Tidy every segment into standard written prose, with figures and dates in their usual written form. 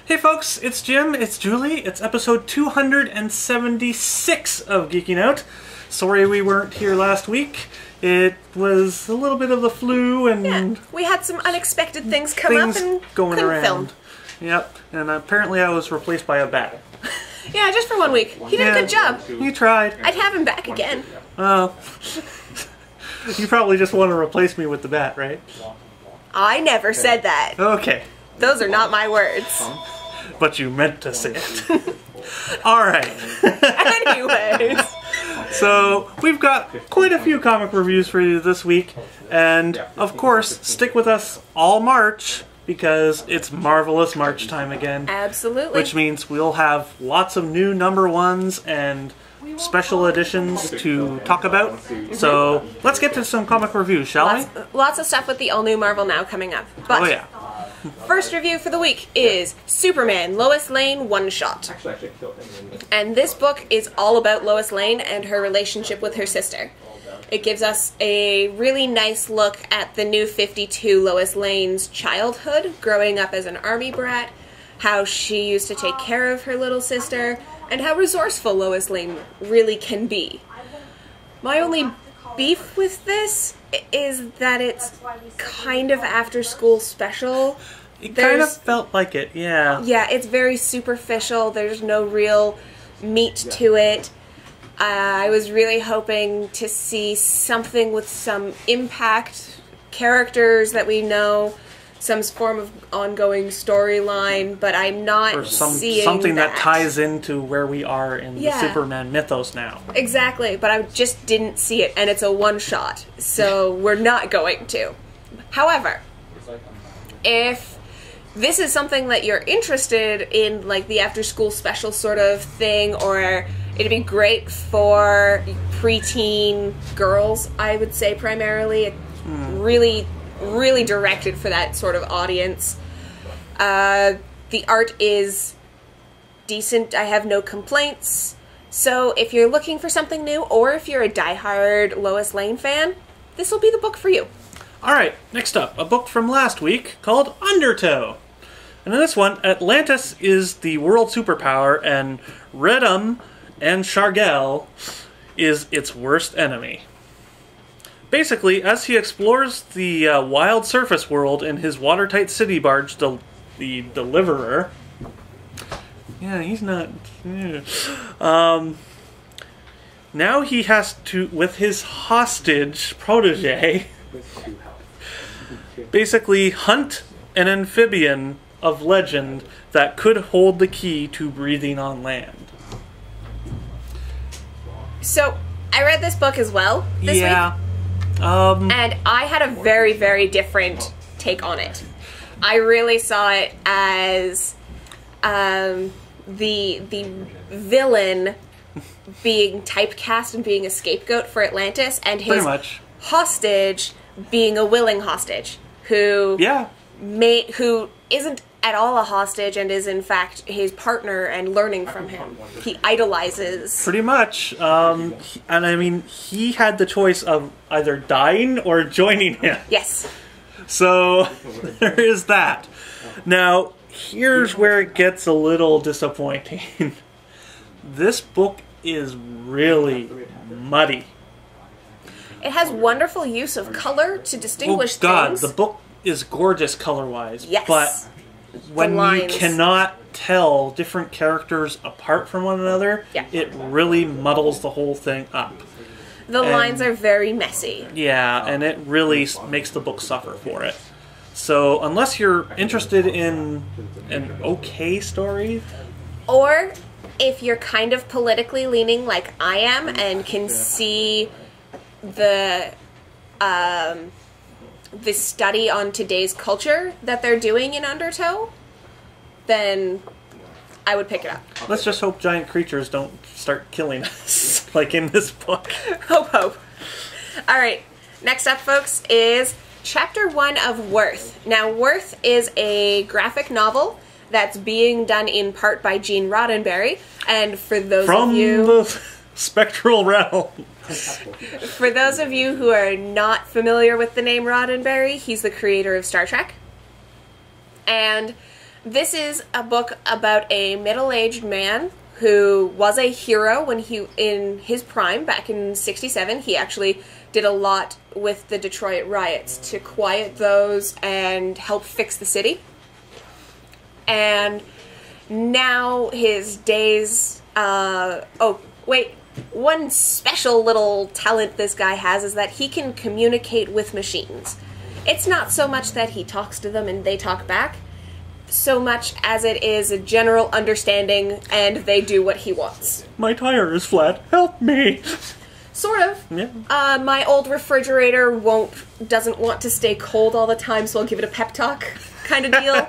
Hey folks, it's Jim, it's Julie, it's episode 276 of Geeking Out. Sorry we weren't here last week. It was a little bit of the flu and... we had some unexpected things come up and going couldn't around. film. Yep, and apparently I was replaced by a bat. Yeah, just for 1 week. He did a good job. You tried. I'd have him back again. Oh. You probably just want to replace me with the bat, right? I never said that. Okay. Those are not my words. But you meant to say it. Alright. Anyways. So, we've got quite a few comic reviews for you this week. And, of course, stick with us all March, because it's Marvelous March time again. Absolutely. Which means we'll have lots of new number ones and special editions to talk about. So, let's get to some comic reviews, shall we? Lots of stuff with the all-new Marvel Now coming up. But Oh yeah. first review for the week is Superman Lois Lane One Shot. And this book is all about Lois Lane and her relationship with her sister. It gives us a really nice look at the New 52 Lois Lane's childhood, growing up as an army brat, how she used to take care of her little sister, and how resourceful Lois Lane really can be. My only beef with this is that it's kind of after-school special. It kind of felt like it, yeah. Yeah, it's very superficial. There's no real meat to it. I was really hoping to see something with some impact, characters that we know, some form of ongoing storyline, but I'm not Or seeing something that ties into where we are in the Superman mythos now. Exactly, but I just didn't see it, and it's a one-shot, so we're not going to. However, if this is something that you're interested in, like the after-school special sort of thing, or it'd be great for preteen girls, I would say primarily. It really directed for that sort of audience. The art is decent. I have no complaints. So if you're looking for something new, or if you're a diehard Lois Lane fan, this will be the book for you. Alright, next up, a book from last week called Undertow. And in this one, Atlantis is the world superpower, and Redum and Shargel is its worst enemy. Basically, as he explores the wild surface world in his watertight city barge, the Deliverer... Yeah, he's not... now he has to, with his hostage protege, basically hunt an amphibian of legend that could hold the key to breathing on land. So, I read this book as well this week. And I had a very, very different take on it. I really saw it as the villain being typecast and being a scapegoat for Atlantis, and his hostage being a willing hostage who isn't at all a hostage and is in fact his partner and learning from him. He idolizes. Pretty much. And I mean, he had the choice of either dying or joining him. Yes. So, there is that. Now, here's where it gets a little disappointing. This book is really muddy. It has wonderful use of color to distinguish things. The book is gorgeous color-wise. Yes. But when you cannot tell different characters apart from one another, it really muddles the whole thing up. The lines are very messy. Yeah, and it really makes the book suffer for it. So, unless you're interested in an okay story... Or if you're kind of politically leaning like I am and can see the study on today's culture that they're doing in Undertow, then I would pick it up. Let's just hope giant creatures don't start killing us, like in this book. Hope, hope. Alright, next up, folks, is Chapter 1 of Worth. Now, Worth is a graphic novel that's being done in part by Gene Roddenberry, and for those of you... From the spectral realm. For those of you who are not familiar with the name Roddenberry, he's the creator of Star Trek. And This is a book about a middle-aged man who was a hero when in his prime back in '67. He actually did a lot with the Detroit riots to quiet those and help fix the city. And now his days... one special little talent this guy has is that he can communicate with machines. It's not so much that he talks to them and they talk back, so much as it is a general understanding and they do what he wants. My tire is flat. Help me! Sort of. Yeah. My old refrigerator doesn't want to stay cold all the time, so I'll give it a pep talk kind of deal.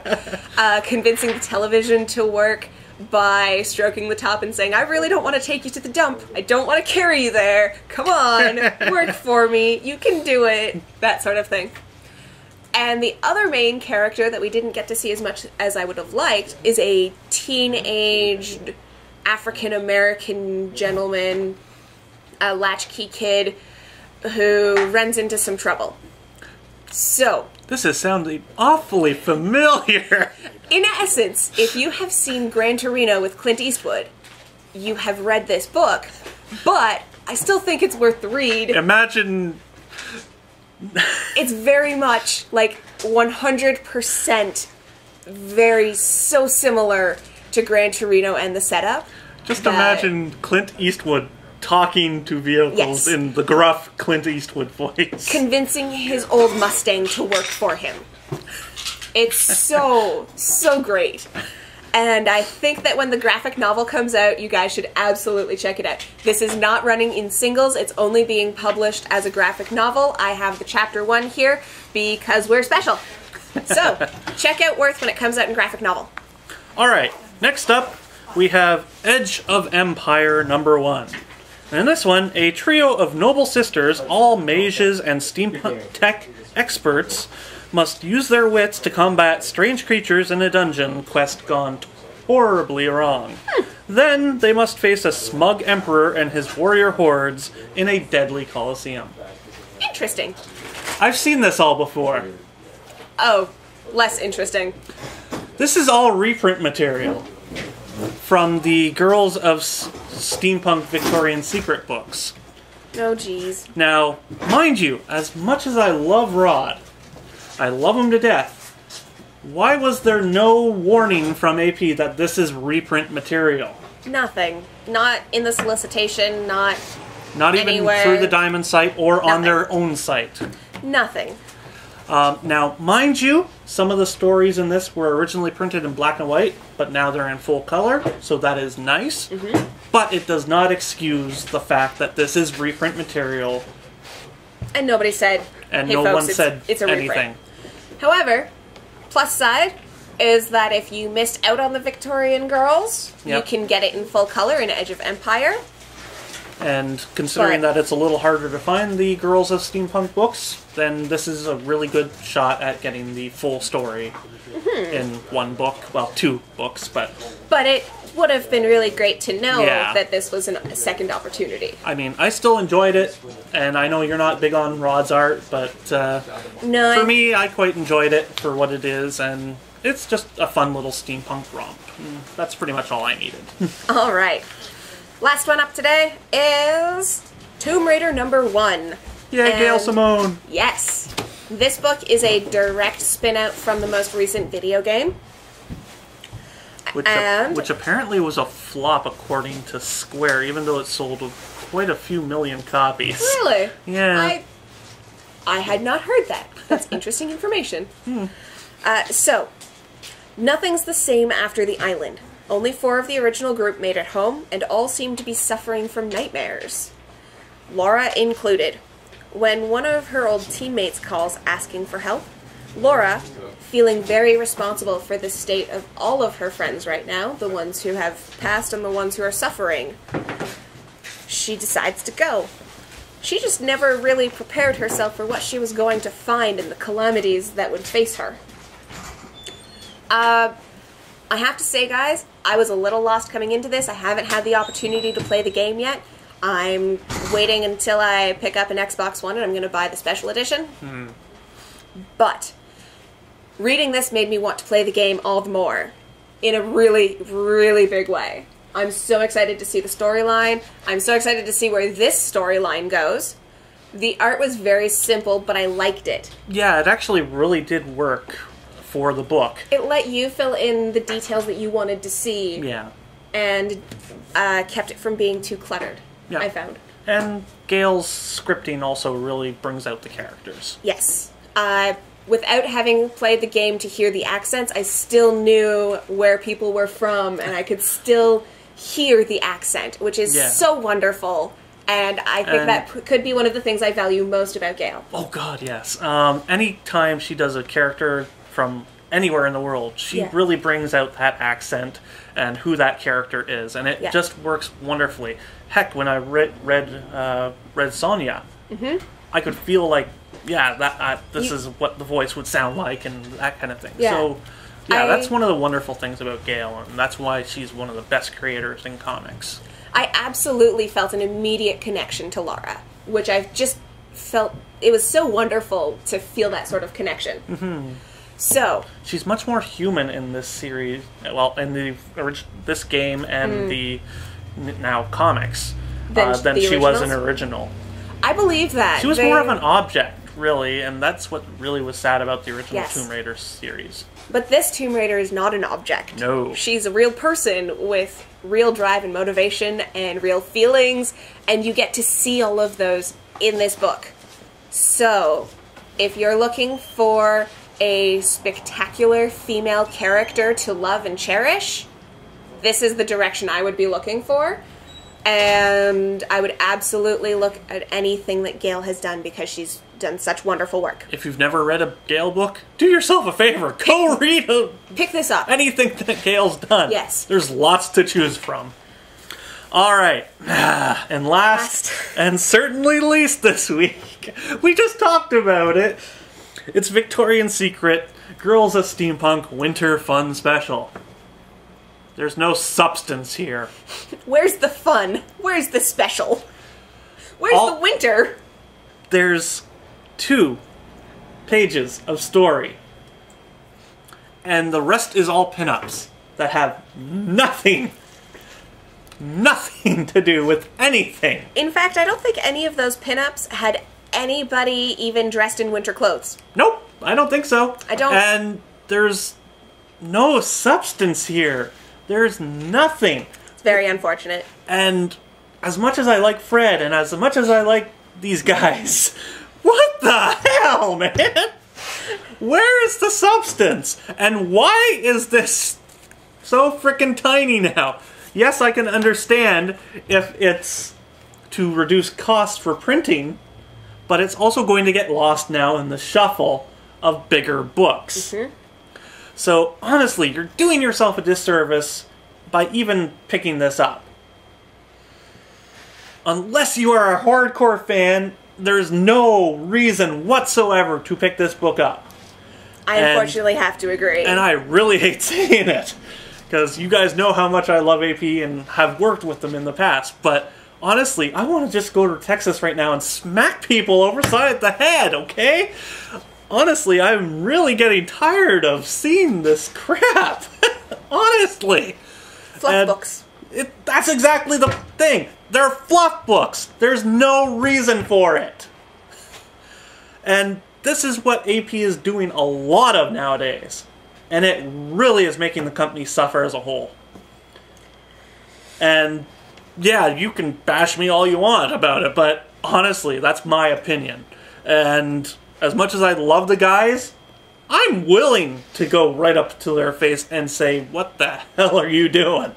Convincing the television to work by stroking the top and saying, I really don't want to take you to the dump. I don't want to carry you there. Come on, work for me. You can do it. That sort of thing. And the other main character that we didn't get to see as much as I would have liked is a teenaged African-American gentleman, a latchkey kid who runs into some trouble. So... This is sounding awfully familiar. In essence, if you have seen Gran Torino with Clint Eastwood, you have read this book, but I still think it's worth the read. Imagine... It's very much, like, 100% so similar to Gran Torino and the setup. Just imagine Clint Eastwood talking to vehicles in the gruff Clint Eastwood voice. Convincing his old Mustang to work for him. It's so great. And I think that when the graphic novel comes out, you guys should absolutely check it out. This is not running in singles, it's only being published as a graphic novel. I have the chapter 1 here because we're special. So, check out Worth when it comes out in graphic novel. Alright, next up we have Edge of Empire #1. And in this one, a trio of noble sisters, all mages and steampunk tech experts, must use their wits to combat strange creatures in a dungeon quest gone horribly wrong. Then they must face a smug emperor and his warrior hordes in a deadly coliseum. Interesting. I've seen this all before. Oh, less interesting. This is all reprint material from the Girls of Steampunk Victorian Secret books. Oh, geez. Now, mind you, as much as I love Rod, I love him to death, why was there no warning from AP that this is reprint material? Nothing. Not in the solicitation, not even anywhere. Through the Diamond site or on their own site. Nothing. Now, mind you, some of the stories in this were originally printed in black and white, but now they're in full color, so that is nice. Mm-hmm. But it does not excuse the fact that this is reprint material. And nobody said, and hey no folks, one said it's a anything. Reprint. However, plus side is that if you missed out on the Victorian Girls, you can get it in full color in Edge of Empire. And considering that it's a little harder to find the Girls of Steampunk books, then this is a really good shot at getting the full story in one book. Well, 2 books, but... But it would have been really great to know that this was a second opportunity. I mean, I still enjoyed it, and I know you're not big on Rod's art, but no, for me, I quite enjoyed it for what it is, and it's just a fun little steampunk romp. That's pretty much all I needed. All right. Last one up today is Tomb Raider #1. Yeah, Gail Simone. Yes. This book is a direct spin-out from the most recent video game. Which apparently was a flop according to Square, even though it sold quite a few million copies. Really? Yeah. I had not heard that. That's interesting information. So, nothing's the same after the island. Only 4 of the original group made it home, and all seem to be suffering from nightmares. Laura included. When one of her old teammates calls asking for help, Laura, feeling very responsible for the state of all of her friends right now, the ones who have passed and the ones who are suffering, she decides to go. She just never really prepared herself for what she was going to find and the calamities that would face her. I have to say, guys, I was a little lost coming into this. I haven't had the opportunity to play the game yet. I'm waiting until I pick up an Xbox One and I'm going to buy the special edition. But reading this made me want to play the game all the more in a really, really big way. I'm so excited to see the storyline. I'm so excited to see where this storyline goes. The art was very simple, but I liked it. Yeah, it actually really did work for the book. It let you fill in the details that you wanted to see. Yeah. And kept it from being too cluttered, Yeah. I found. And Gail's scripting also really brings out the characters. Yes. Without having played the game to hear the accents, I still knew where people were from, and I could still hear the accent, which is so wonderful. And I think that could be one of the things I value most about Gail. Oh God, yes. Anytime she does a character from anywhere in the world, she really brings out that accent and who that character is, and it just works wonderfully. Heck, when I read Sonya, I could feel like, this is what the voice would sound like, and that kind of thing. Yeah. So, that's one of the wonderful things about Gail, and that's why she's one of the best creators in comics. I absolutely felt an immediate connection to Laura, which I've just felt, it was so wonderful to feel that sort of connection. Mm-hmm. So she's much more human in this series, well, in this game and the now comics, than she was in original. I believe that. She was more of an object, really, and that's what really was sad about the original Tomb Raider series. But this Tomb Raider is not an object. No. She's a real person with real drive and motivation and real feelings, and you get to see all of those in this book. So, if you're looking for a spectacular female character to love and cherish, this is the direction I would be looking for. And I would absolutely look at anything that Gail has done, because she's done such wonderful work. If you've never read a Gail book, do yourself a favor. Go read pick this up. Anything that Gail's done. Yes. There's lots to choose from. All right. And last and certainly least this week, we just talked about it. It's Victorian Secret, Girls of Steampunk Winter Fun Special. There's no substance here. Where's the fun? Where's the special? Where's the winter? There's 2 pages of story. And the rest is all pinups that have nothing to do with anything. In fact, I don't think any of those pinups had anybody even dressed in winter clothes. Nope, I don't think so. I don't. And there's no substance here. There's nothing. It's very unfortunate. And as much as I like Fred, and as much as I like these guys, what the hell, man? Where is the substance? And why is this so frickin' tiny now? Yes, I can understand if it's to reduce costs for printing, but it's also going to get lost now in the shuffle of bigger books. Mm-hmm. So, honestly, you're doing yourself a disservice by even picking this up. Unless you are a hardcore fan, there's no reason whatsoever to pick this book up. I unfortunately have to agree. And I really hate saying it, because you guys know how much I love AP and have worked with them in the past, but honestly, I want to just go to Texas right now and smack people overside the head, okay? Honestly, I'm really getting tired of seeing this crap. Honestly. Fluff books. That's exactly the thing. They're fluff books. There's no reason for it. And this is what AP is doing a lot of nowadays. And it really is making the company suffer as a whole. And yeah, you can bash me all you want about it, but honestly, that's my opinion. And as much as I love the guys, I'm willing to go right up to their face and say, what the hell are you doing?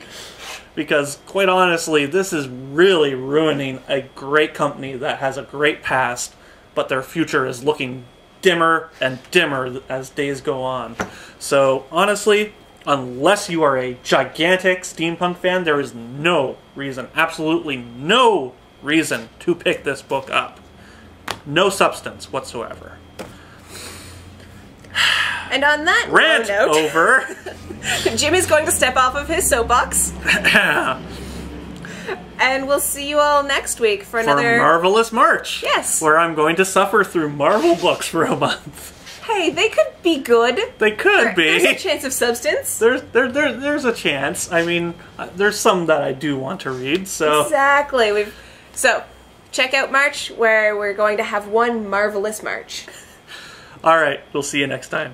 Because, quite honestly, this is really ruining a great company that has a great past, but their future is looking dimmer and dimmer as days go on. So, honestly, unless you are a gigantic steampunk fan, there is no reason, absolutely no reason to pick this book up. No substance whatsoever. And on that rant note, over. Jim is going to step off of his soapbox. And we'll see you all next week for another Marvelous March. Yes. Where I'm going to suffer through Marvel books for a month. Hey, they could be good. They could be. There's a chance of substance. There's a chance. I mean, there's some that I do want to read, so... Exactly. So, check out March, where we're going to have one marvelous March. Alright, we'll see you next time.